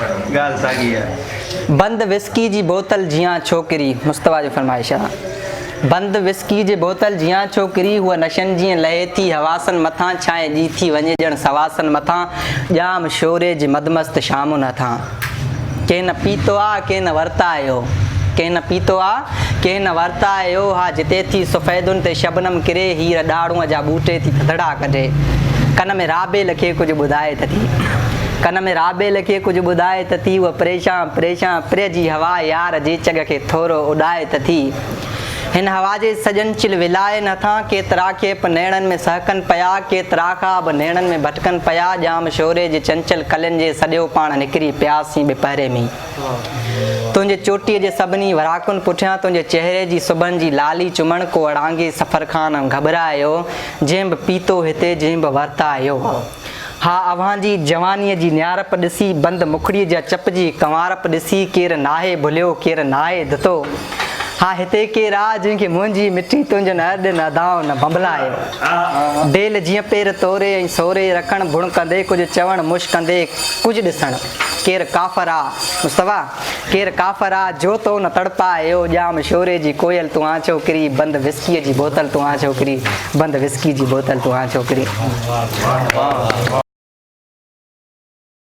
ॻाल्हि साॻी आहे। बंद विस्की जी बोतल जियां छोकिरी, मुस्तफ़ा जो फरमाइश आहे। बंद विस्की जी बोतल जियां छोकिरी, हूअ नशनि जीअं लहे थी हवासनि मथां, छांए जी थी वञे ॼण सवासनि मथां, ॼाम शोरे जी मदमस्त शामुनि हथां। कंहिं न पीतो आहे कंहिं न वरिता आयो, कंहिं न पीतो आहे कंहिं न वरिता आयो। हा जिते थी सफ़ेदुनि ते शबनम किरे, हीर ॾाड़ूअ जा ॿूटे थी थधड़ा कढे। कन में राबेल खे कुझु ॿुधाए त थी, कन में राबेल खे कुझु ॿुधाए त थी, उहा परेशान परेशान प्रिय जी हवा यार जे चग खे थोरो उॾाए त थी। हिन हवा जे सजन चिल विलाए नथा, केतिरा खे नेणनि में सहकनि पिया, केतिरा खां बि नेणनि में भटकनि पिया। जाम शोरे जे चंचल कलनि जे सॼो पाण निकिरी पियासीं ॿिपहरे में। तुंहिंजे चोटीअ जे सभिनी वराकुनि पुठियां, तुंहिंजे चहिरे जी सुबहनि जी लाली चुमण, को अड़ांगे सफ़र खां न घबरायो, जंहिं बि पीतो हिते जंहिं बि वरिता आयो। हा अव्हांजी जवानीअ जी न्यारप ॾिसी, बंदि मुखड़ीअ जा चपजी कंवारप ॾिसी, केरु नाहे भुलियो केरु नाहे दितो। हा हिते केरु आहे जंहिंखे मुंहिंजी मिठी तुंहिंजो न अॾु न दाव न बंबलायो। डेल जीअं पेर तोरे ऐं सोरे रखणु, भुण कंदे कुझु चवणु मुश कंदे कुझु ॾिसणु। केरु काफ़र आहे मुस्तफ़ा, केरु काफ़र आहे जो तो न तड़पायो, ॼाम शोरे जी कोयल तूं आ छोकिरी, बंदि विस्कीअ जी बोतल तूं आ छोकिरी, बंदि विस्की जी बोतल तूं आ छोकिरी।